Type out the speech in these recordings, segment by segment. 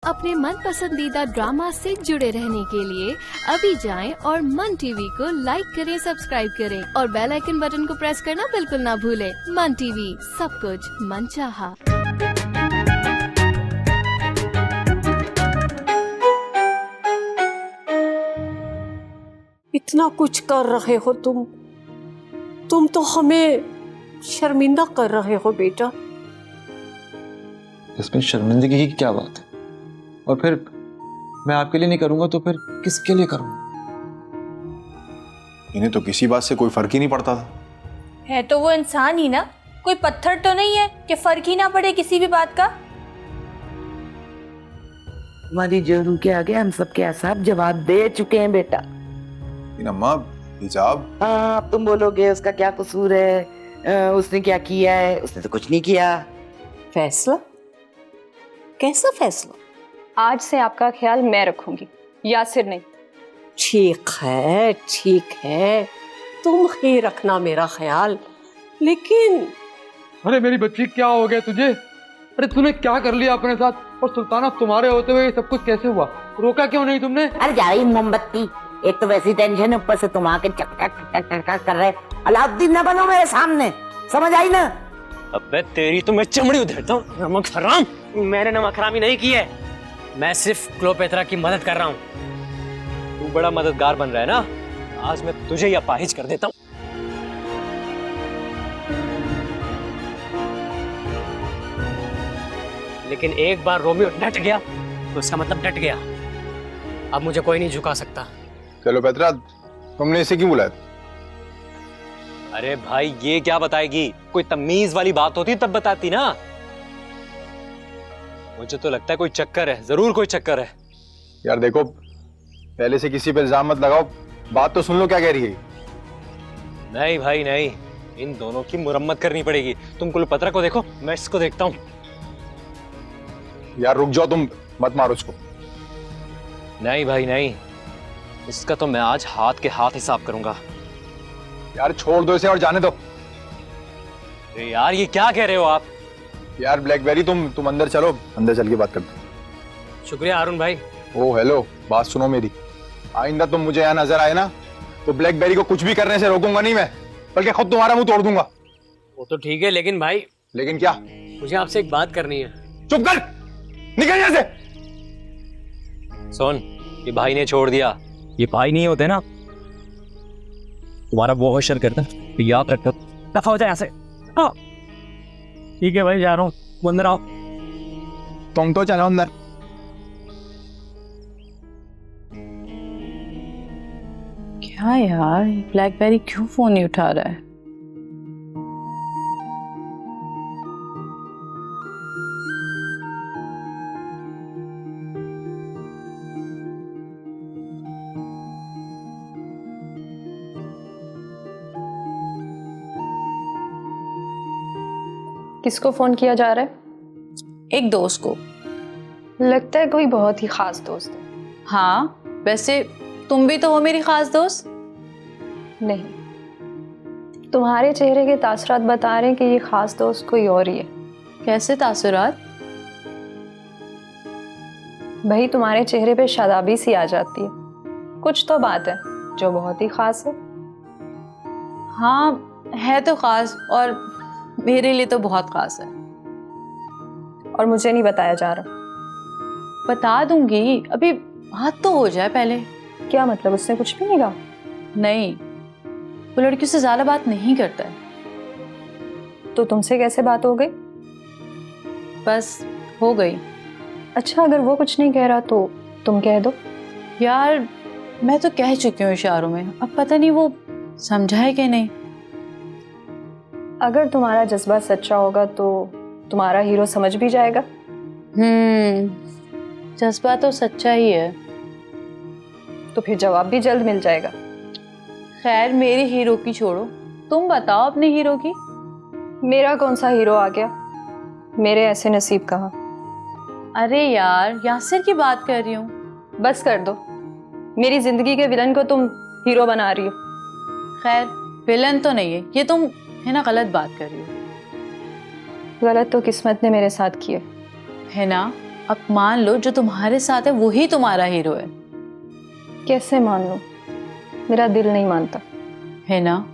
अपने मन पसंदीदा ड्रामा से जुड़े रहने के लिए अभी जाएं और मन टीवी को लाइक करें, सब्सक्राइब करें और बेल आइकन बटन को प्रेस करना बिल्कुल ना भूलें। मन टीवी, सब कुछ मनचाहा। इतना कुछ कर रहे हो तुम तो हमें शर्मिंदा कर रहे हो बेटा। इसमें शर्मिंदगी की क्या बात है? और फिर मैं आपके लिए नहीं करूंगा तो फिर किसके लिए करूंगा? इन्हें तो किसी बात से कोई फर्क ही नहीं पड़ता था। है तो वो इंसान ही ना, कोई पत्थर तो नहीं है कि फर्क ही ना पड़े किसी भी बात का। हमारी जोरू के आगे हम सबके हिसाब जवाब दे चुके हैं बेटा। अम्मा हिजाब, हाँ अब तुम बोलोगे उसका क्या कसूर है, उसने क्या किया है? उसने तो कुछ नहीं किया। फैसला? कैसा फैसला? आज से आपका ख्याल मैं रखूंगी, यासिर नहीं। ठीक है, तुम ही रखना मेरा ख्याल, लेकिन अरे मेरी बच्ची, क्या हो गया तुझे? अरे तूने क्या कर लिया अपने साथ? और सुल्ताना, तुम्हारे होते हुए ये सब कुछ कैसे हुआ? रोका क्यों नहीं तुमने? अरे जा रही मोमबत्ती, एक तो वैसी टेंशन है, ऊपर से तुम आके चक चक टक टक टक कर रहे। अलाउद्दीन न बनो मेरे सामने, समझ आई ना? अबे तेरी तो मैं चमड़ी उधेड़ता हूँ। नमक हराम! मैंने नमक हरामी नहीं की है, मैं सिर्फ क्लोपेत्रा की मदद कर रहा हूँ। तू बड़ा मददगार बन रहा है ना, आज मैं तुझे ही अपाहिज कर देता हूँ। लेकिन एक बार रोमियो डट गया तो इसका मतलब डट गया। अब मुझे कोई नहीं झुका सकता। चलो पेत्रा, तुमने इसे क्यों बुलाया? अरे भाई, ये क्या बताएगी? कोई तमीज वाली बात होती तब बताती ना। मुझे तो लगता है कोई चक्कर है, जरूर कोई चक्कर है। यार देखो, पहले से किसी पे इल्जाम मत लगाओ, बात तो सुन लो क्या कह रही है। नहीं भाई नहीं, इन दोनों की मुरम्मत करनी पड़ेगी। तुम क्लोपेत्रा को देखो, मैं इसको देखता हूँ। यार रुक जाओ, तुम मत मारो उसको। नहीं भाई नहीं, इसका तो मैं आज हाथ के हाथ हिसाब करूंगा। यार छोड़ दो इसे और जाने दो। यार ये क्या कह रहे हो आप? यार ब्लैकबेरी, तुम अंदर चलो, अंदर चल के बात करते हैं। शुक्रिया अरुण भाई। ओ हेलो, बात सुनो मेरी। आइंदा तुम मुझे यहाँ नजर आए ना तो ब्लैकबेरी को कुछ भी करने से रोकूंगा नहीं मैं, बल्कि खुद तुम्हारा मुंह तोड़ दूंगा। वो तो ठीक है, लेकिन भाई। लेकिन क्या? मुझे आपसे एक बात करनी है। चुप कर, निकल यहाँ से। सुन, ये भाई ने छोड़ दिया। ये भाई नहीं होते ना, तुम्हारा वो होशर करता, याद रखो। दफा हो जाए यहाँ से। हाँ ठीक है भाई, जा रहा हूँ, अंदर आओ। तुम तो चलो अंदर। क्या यार, ब्लैकबेरी क्यों फोन नहीं उठा रहा है? किसको फोन किया जा रहा है? एक दोस्त को। लगता है कोई बहुत ही खास दोस्त है। हाँ, वैसे तुम भी तो हो मेरी खास दोस्त। नहीं, तुम्हारे चेहरे के तासुरात बता रहे हैं कि ये खास दोस्त कोई और ही है। कैसे तासुरात? भाई, तुम्हारे चेहरे पे शादाबी सी आ जाती है। कुछ तो बात है जो बहुत ही खास है। हाँ है तो खास, और मेरे लिए तो बहुत खास है। और मुझे नहीं बताया जा रहा। बता दूंगी, अभी बात तो हो जाए पहले। क्या मतलब? उसने कुछ भी नहीं कहा? नहीं, वो लड़कियों से ज्यादा बात नहीं करता है। तो तुमसे कैसे बात हो गई? बस हो गई। अच्छा, अगर वो कुछ नहीं कह रहा तो तुम कह दो। यार मैं तो कह चुकी हूँ इशारों में, अब पता नहीं वो समझाए कि नहीं। अगर तुम्हारा जज्बा सच्चा होगा तो तुम्हारा हीरो समझ भी जाएगा। जज्बा तो सच्चा ही है, तो फिर जवाब भी जल्द मिल जाएगा। खैर मेरे हीरो की छोड़ो, तुम बताओ अपने हीरो की। मेरा कौन सा हीरो आ गया? मेरे ऐसे नसीब कहाँ। अरे यार, यासिर की बात कर रही हूँ। बस कर दो, मेरी जिंदगी के विलन को तुम हीरो बना रही हो। खैर विलन तो नहीं है ये, तुम है ना गलत बात कर रही हो। गलत तो किस्मत ने मेरे साथ किए है ना। अब मान लो जो तुम्हारे साथ है वही तुम्हारा हीरो है। कैसे मान लूं? मेरा दिल नहीं मानता। है ना,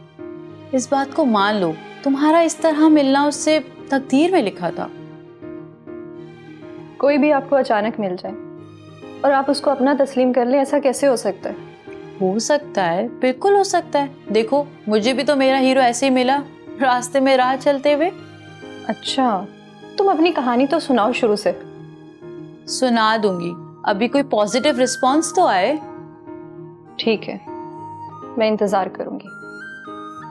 इस बात को मान लो, तुम्हारा इस तरह मिलना उससे तकदीर में लिखा था। कोई भी आपको अचानक मिल जाए और आप उसको अपना तस्लीम कर लें, ऐसा कैसे हो सकता है? हो सकता है, बिल्कुल हो सकता है। देखो मुझे भी तो मेरा हीरो ऐसे ही मिला, रास्ते में राह चलते हुए। अच्छा, तुम अपनी कहानी तो सुनाओ शुरू से। सुना दूंगी, अभी कोई पॉजिटिव रिस्पांस तो आए। ठीक है, मैं इंतजार करूंगी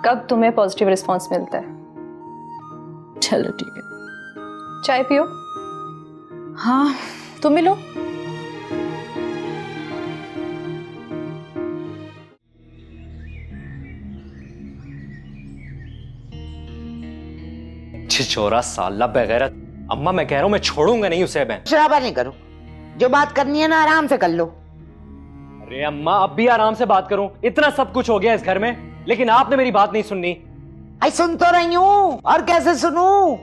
कब तुम्हें पॉजिटिव रिस्पांस मिलता है। चलो ठीक है। चाय पियो। हाँ तुम मिलो। छिछोरा साला बेगैरत। अम्मा मैं कह रहा हूं मैं छोड़ूंगा नहीं उसे। मैं शराबा नहीं करो, जो बात करनी है ना आराम से कर लो। अरे अम्मा अब भी आराम से बात करूं? इतना सब कुछ हो गया इस घर में, लेकिन आपने मेरी बात नहीं सुननी। आई सुन तो रही हूँ, और कैसे सुनूं?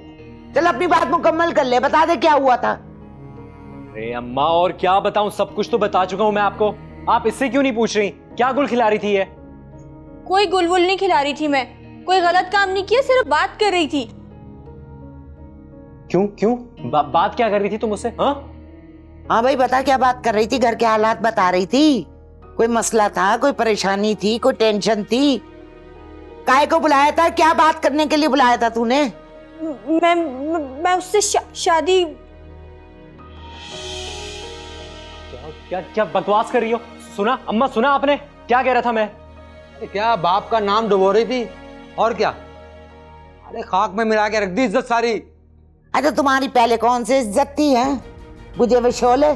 चल अपनी बात मुकम्मल कर ले, बता दे क्या हुआ था। अरे अम्मा और क्या बताऊं, सब कुछ तो बता चुका हूं मैं आपको। आप इससे क्यों नहीं पूछ रही क्या गुल खिला रही थी ये? कोई गुलवुल नहीं खिला रही थी मैं, कोई गलत काम नहीं किया, सिर्फ बात कर रही थी। क्यों क्यों बात क्या कर रही थी तुम मुझसे? हाँ भाई बता, क्या बात कर रही थी? घर के हालात बता रही थी? कोई मसला था, कोई परेशानी थी, कोई टेंशन थी? काय को बुलाया था, क्या बात करने के लिए बुलाया था तूने? मैं उससे शादी। क्या क्या बकवास कर रही हो? सुना अम्मा, सुना आपने क्या कह रहा था मैं? क्या बाप का नाम डुबो रही थी और क्या? अरे खाक में मिला के रख दी इज्जत सारी। अच्छा तुम्हारी पहले कौन सी इज्जत थी? है बुझे विशोले,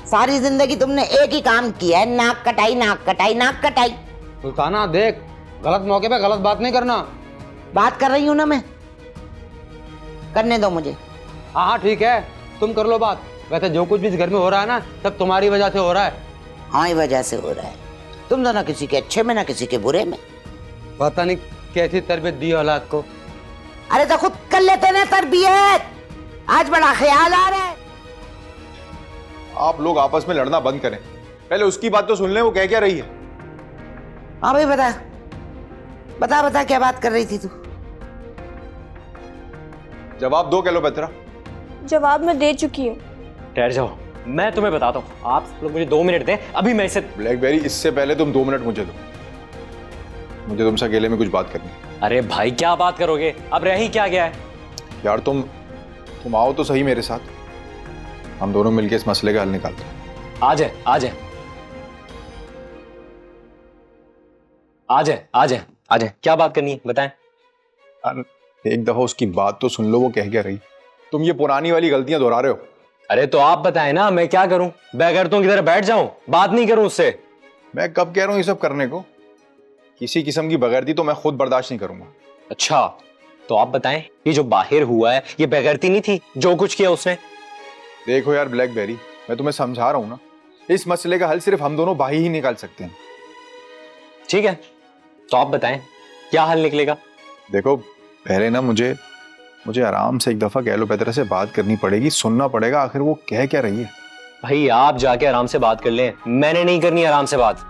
सारी जिंदगी तुमने एक ही काम किया है, नाक कटाई नाक कटाई नाक कटाई। सुल्ताना देख, गलत मौके पे गलत बात नहीं करना। बात कर रही हूं ना मैं, करने दो मुझे। हाँ हाँ ठीक है, तुम कर लो बात। वैसे जो कुछ भी इस घर में हो रहा है ना, सब तुम्हारी वजह से हो रहा है। हमारी वजह से हो रहा है। तुम तो ना किसी के अच्छे में ना किसी के बुरे में। पता नहीं कैसी तरबियत दी औलाद को। अरे तो खुद कर लेते ना तरबियत, आज बड़ा ख्याल आ रहा है। आप लोग आपस में लड़ना बंद करें, पहले उसकी बात तो सुन लें, वो कह क्या रही है। हाँ भाई बता बता बता, क्या बात कर रही थी तू? जवाब दो कैलोपेत्रा। जवाब मैं दे चुकी हूँ। ठहर जाओ, मैं तुम्हें बताता हूँ। आप लोग मुझे 2 मिनट दें, अभी मैं इसे। ब्लैकबेरी, इससे पहले तुम 2 मिनट मुझे दो, मुझे तुमसे अकेले में कुछ बात करनी है। अरे भाई क्या बात करोगे, अब रह ही क्या गया है? यार तुम आओ तो सही मेरे साथ, हम दोनों मिलके इस मसले का हल निकालते हैं। आ जाए आ जाए आ जाए आ जाए आ जाए, क्या बात करनी है बताएं। एक दफा उसकी बात तो सुन लो, वो कह क्या रही। तुम ये पुरानी वाली गलतियां दोहरा रहे हो। अरे तो आप बताएं ना, मैं क्या करूं? बेगैरतों की तरह बैठ जाऊं, बात नहीं करूं उससे? मैं कब कह रहा हूं ये सब करने को? किसी किस्म की बेगैरती तो मैं खुद बर्दाश्त नहीं करूंगा। अच्छा तो आप बताएं, ये जो बाहर हुआ है ये बेगैरती नहीं थी जो कुछ किया उसने? देखो यार ब्लैकबेरी, मैं तुम्हें समझा रहा हूं ना, इस मसले का हल सिर्फ हम दोनों भाई ही निकाल सकते हैं। ठीक है तो आप बताएं क्या हल निकलेगा? देखो पहले ना मुझे आराम से एक दफा कैलोपेत्रा से बात करनी पड़ेगी, सुनना पड़ेगा आखिर वो कह क्या रही है। भाई आप जाके आराम से बात कर लें, मैंने नहीं करनी आराम से बात।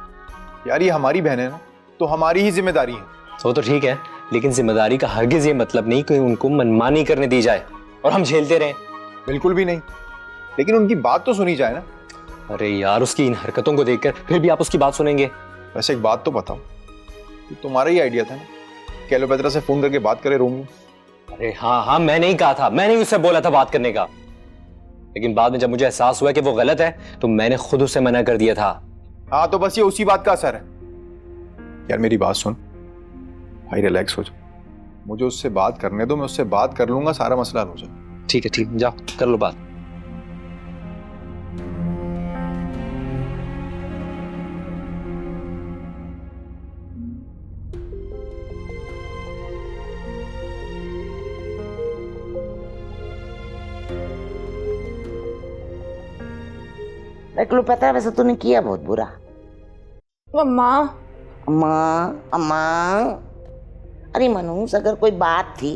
यार ये हमारी बहन है ना, तो हमारी ही जिम्मेदारी है। वो तो ठीक है, लेकिन जिम्मेदारी का हरगिज ये मतलब नहीं कि उनको मनमानी करने दी जाए और हम झेलते रहें। बिल्कुल भी नहीं, लेकिन उनकी बात तो सुनी जाए ना। अरे यार उसकी इन हरकतों को देखकर फिर भी आप उसकी बात सुनेंगे? वैसे एक बात तो बताओ, तुम्हारा ही आइडिया था ना कैलोपेत्रा से फोन करके बात करे रूम में? अरे हाँ मैं नहीं कहा था, मैंने उससे बोला था बात करने का, लेकिन बाद में जब मुझे एहसास हुआ कि वो गलत है तो मैंने खुद उसे मना कर दिया था। हाँ तो बस ये उसी बात का असर है। यार मेरी बात सुन भाई, रिलैक्स हो जाओ, मुझे उससे बात करने दो, मैं उससे बात कर लूंगा, सारा मसला हल हो जाए। ठीक है ठीक, जाओ कर लो बात। पता है वैसे तूने किया बहुत बुरा। अम्मा अम्मा अम्मा, अरे मनूस अगर कोई बात थी,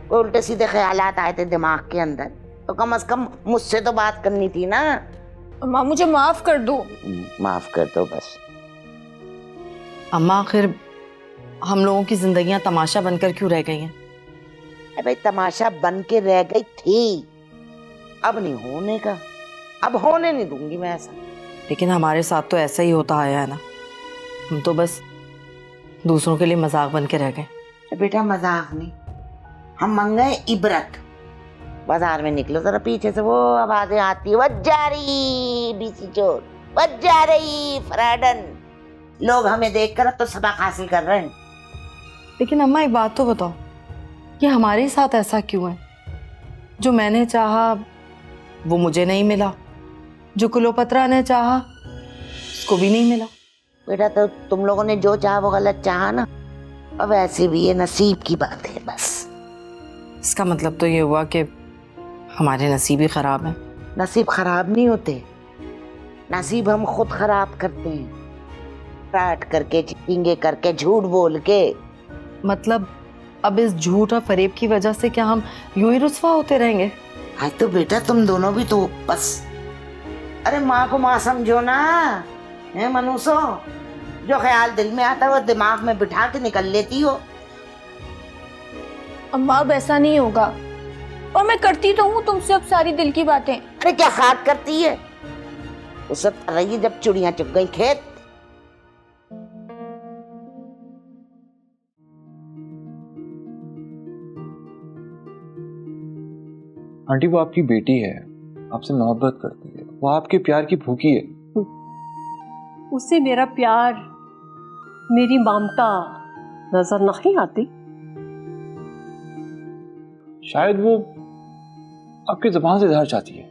कोई उल्टे सीधे ख्यालात आए थे दिमाग के अंदर, तो कम से कम मुझसे तो बात करनी थी ना। अम्मा मुझे माफ कर दो। माफ कर दो बस। अम्मा आखिर हम लोगों की जिंदगियां तमाशा बनकर क्यों रह गई हैं? भाई तमाशा बन के रह गई थी, अब नहीं होने का, अब होने नहीं दूंगी मैं ऐसा। लेकिन हमारे साथ तो ऐसा ही होता आया है ना, हम तो बस दूसरों के लिए मजाक बन के रह गए। बेटा मजाक नहीं, हम मंगाए इबरत। बाजार में निकलो जरा, पीछे से वो आवाजें आती है, बच जा रही बीसी चोर, बच जा रही फराडन। लोग हमें देखकर तो सबक हासिल कर रहे हैं। लेकिन अम्मा एक बात तो बताओ, कि हमारे साथ ऐसा क्यों है? जो मैंने चाहा वो मुझे नहीं मिला, जो कुलोपत्रा ने चाहा उसको भी नहीं मिला। बेटा तो तुम लोगों ने जो चाहा वो गलत चाहा ना, अब ऐसे भी ये नसीब की बात है बस। इसका मतलब तो ये हुआ कि हमारे नसीब ही खराब है। नसीब खराब नहीं होते, नसीब हम खुद खराब करते हैं, फ्रॉड करके, चीटिंग करके, झूठ बोल के। मतलब अब इस झूठ और फरेब की वजह से क्या हम यूं ही रुस्वा होते रहेंगे? हाँ तो बेटा तुम दोनों भी तो बस, अरे माँ को माँ समझो ना, है मनुष्य। जो ख्याल दिल में आता है वो दिमाग में बिठा के निकल लेती हो। अम्मा अब ऐसा नहीं होगा, और मैं करती तो हूँ तुमसे अब सारी दिल की बातें। अरे क्या खाक करती है, उस वक्त कर रही है जब चिड़ियां चुग गई खेत। आंटी वो आपकी बेटी है, आपसे मोहब्बत करती है, वो आपके प्यार की भूखी है। उसे मेरा प्यार, मेरी ममता नजर नहीं आती? शायद वो आपकी जुबान से इजहार चाहती है।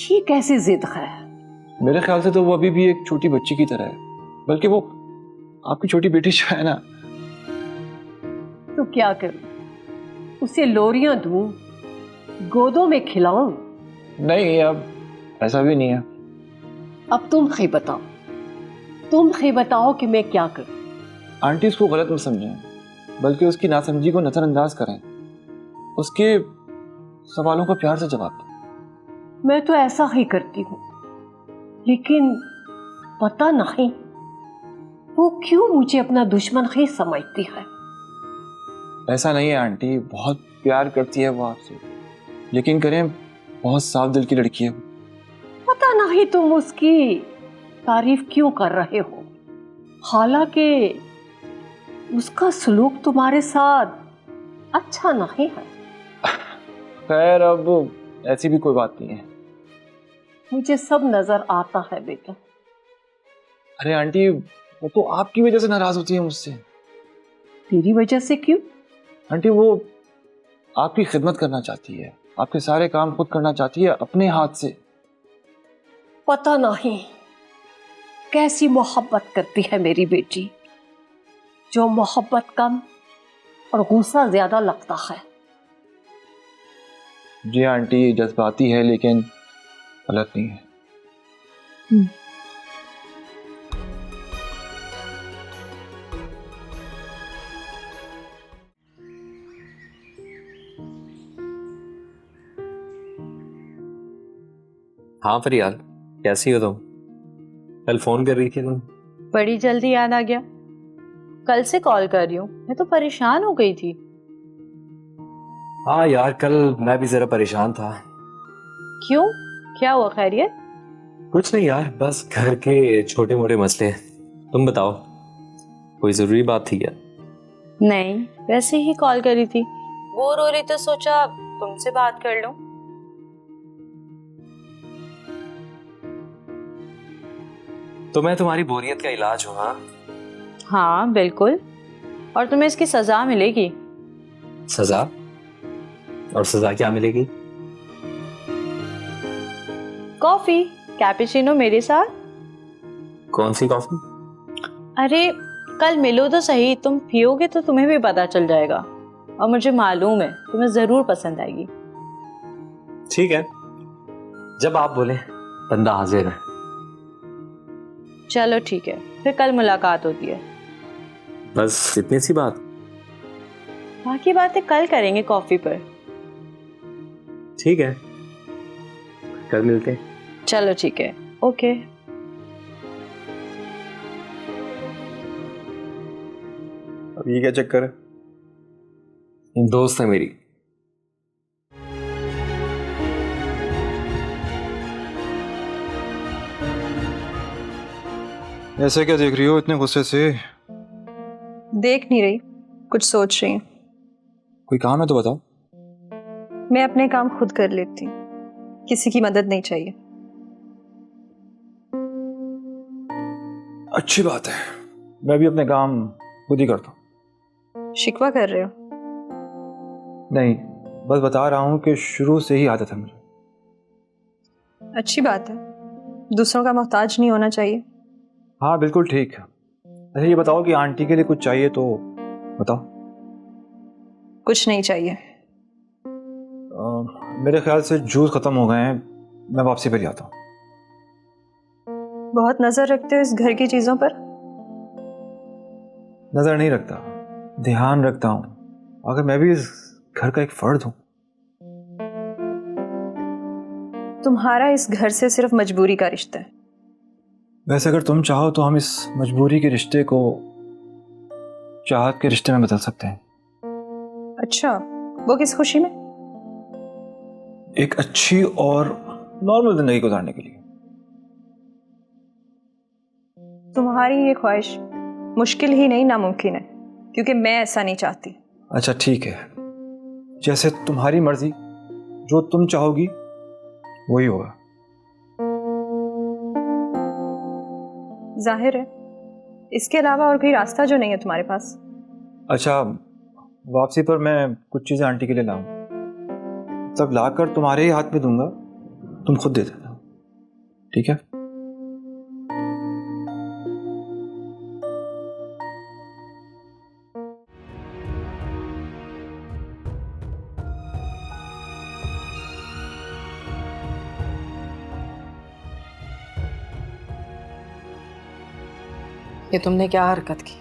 ये कैसी जिद है? मेरे ख्याल से तो वो अभी भी एक छोटी बच्ची की तरह है, बल्कि वो आपकी छोटी बेटी जो है ना। तो क्या करूं? उसे लोरियां दूं, गोदों में खिलाऊं? नहीं, अब ऐसा भी नहीं है। अब तुम ही बताओ, तुम ही बताओ कि मैं क्या करूं? आंटी उसको गलत मत समझें, बल्कि उसकी नासमझी को नजरअंदाज करें, उसके सवालों का प्यार से जवाब दें। मैं तो ऐसा ही करती हूँ, लेकिन पता नहीं वो क्यों मुझे अपना दुश्मन ही समझती है। ऐसा नहीं है आंटी, बहुत प्यार करती है वो आपसे, लेकिन करें बहुत साफ दिल की लड़की है। पता नहीं तुम उसकी तारीफ क्यों कर रहे हो, हालांकि उसका सलूक तुम्हारे साथ अच्छा नहीं है। खैर अब ऐसी भी कोई बात नहीं है। मुझे सब नजर आता है बेटा। अरे आंटी, वो तो आपकी वजह से नाराज होती है मुझसे। तेरी वजह से क्यों? आंटी वो आपकी खिदमत करना चाहती है, आपके सारे काम खुद करना चाहती है अपने हाथ से। पता नहीं कैसी मोहब्बत करती है मेरी बेटी, जो मोहब्बत कम और गुस्सा ज्यादा लगता है। जी आंटी, जज्बाती है लेकिन गलत नहीं है। हाँ फरियाल, कैसी हो तुम? कल फोन कर रही थी तुम। बड़ी जल्दी याद आ गया। कल से कॉल कर रही हूँ, मैं तो परेशान हो गई थी। हाँ यार, कल मैं भी जरा परेशान था। क्यों, क्या हुआ? खैरियत? कुछ नहीं यार, बस घर के छोटे मोटे मसले। तुम बताओ, कोई जरूरी बात थी क्या? नहीं, वैसे ही कॉल करी थी। बोर हो रही तो सोचा तुमसे बात कर लूं। तो मैं तुम्हारी बोरियत का इलाज हूँ। हाँ हाँ बिल्कुल, और तुम्हें इसकी सजा मिलेगी। सजा? और सजा क्या मिलेगी? कॉफी, कैपुचिनो मेरे साथ। कौन सी कॉफी? अरे कल मिलो तो सही, तुम पियोगे तो तुम्हें भी पता चल जाएगा, और मुझे मालूम है तुम्हें जरूर पसंद आएगी। ठीक है, जब आप बोले, बंदा हाजिर है। चलो ठीक है, फिर कल मुलाकात होती है। बस इतनी सी बात? बाकी बातें कल करेंगे कॉफी पर। ठीक है, कल मिलते हैं। चलो ठीक है, ओके। अब ये क्या चक्कर है? दोस्त है मेरी। ऐसे क्या देख रही हो इतने गुस्से से? देख नहीं रही, कुछ सोच रही हूँ। कोई काम है तो बताओ। मैं अपने काम खुद कर लेती हूँ, किसी की मदद नहीं चाहिए। अच्छी बात है, मैं भी अपने काम खुद ही करता हूँ। शिकवा कर रहे हो? नहीं, बस बता रहा हूँ कि शुरू से ही आदत है मुझे। अच्छी बात है, दूसरों का मोहताज नहीं होना चाहिए। हाँ बिल्कुल ठीक है। अच्छा ये बताओ कि आंटी के लिए कुछ चाहिए तो बताओ। कुछ नहीं चाहिए। मेरे ख्याल से जूस खत्म हो गए हैं, मैं वापसी पर ही आता हूँ। बहुत नजर रखते हो इस घर की चीजों पर। नजर नहीं रखता, ध्यान रखता हूँ। अगर मैं भी इस घर का एक फर्द हूँ। तुम्हारा इस घर से सिर्फ मजबूरी का रिश्ता है। वैसे अगर तुम चाहो तो हम इस मजबूरी के रिश्ते को चाहत के रिश्ते में बदल सकते हैं। अच्छा, वो किस खुशी में? एक अच्छी और नॉर्मल जिंदगी गुजारने के लिए। तुम्हारी ये ख्वाहिश मुश्किल ही नहीं, नामुमकिन है, क्योंकि मैं ऐसा नहीं चाहती। अच्छा ठीक है, जैसे तुम्हारी मर्जी, जो तुम चाहोगी वही होगा। जाहिर है, इसके अलावा और कोई रास्ता जो नहीं है तुम्हारे पास। अच्छा, वापसी पर मैं कुछ चीजें आंटी के लिए लाऊं, तब लाकर तुम्हारे ही हाथ में दूंगा, तुम खुद दे देना, ठीक है? ये तुमने क्या हरकत की?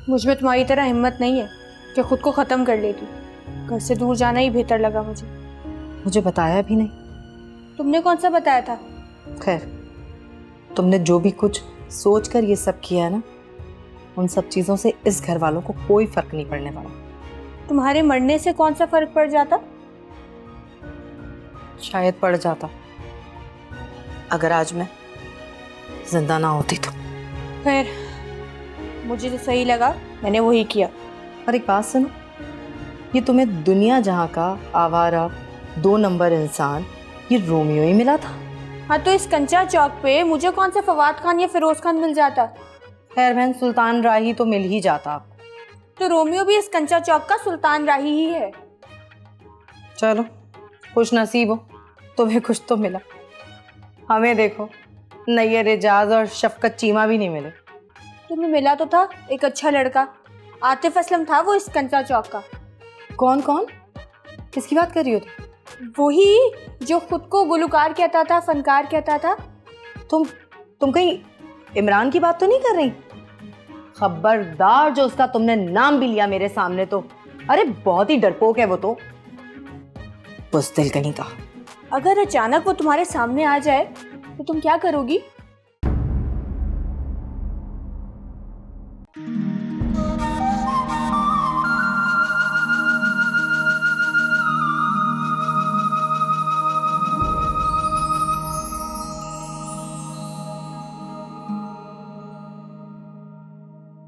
मुझ में तुम्हारी तरह हिम्मत नहीं है कि खुद को ख़त्म कर लेती। घर से दूर जाना ही बेहतर लगा मुझे। मुझे बताया भी नहीं। तुमने कौन सा बताया था? खैर, तुमने जो भी कुछ सोच कर ये सब किया है ना, उन सब चीज़ों से इस घर वालों को कोई फर्क नहीं पड़ने वाला। तुम्हारे मरने से कौन सा फर्क पड़ जाता? शायद पड़ जाता, अगर आज मैं जिंदा ना होती तो। खैर, मुझे जो सही लगा मैंने वही किया। और एक बात सुनो, ये तुम्हें दुनिया जहाँ का आवारा 2 नंबर इंसान ये रोमियो ही मिला था? हाँ, तो इस कंचा चौक पे मुझे कौन सा फवाद खान या फिरोज खान मिल जाता? खैर बहन, सुल्तान राही तो मिल ही जाता आपको। तो रोमियो भी इस कंचा चौक का सुल्तान राही ही है। चलो, खुश नसीब हो, तुम्हें कुछ तो मिला। हमें देखो, नैयर एजाज और शफकत चीमा भी नहीं मिले। तुम्हें मिला तो था एक अच्छा लड़का, आतिफ असलम था वो इस कंचा चौक का। कौन कौन? किसकी बात कर रही हो तुम? वही जो खुद को गुलकार कहता था, फनकार कहता था। तुम कहीं इमरान की बात तो नहीं कर रही? खबरदार, जो उसका तुमने नाम भी लिया मेरे सामने तो, अरे बहुत ही डरपोक है वो तो, बुज़दिल कहीं का। अगर अचानक वो तुम्हारे सामने आ जाए तो तुम क्या करोगी?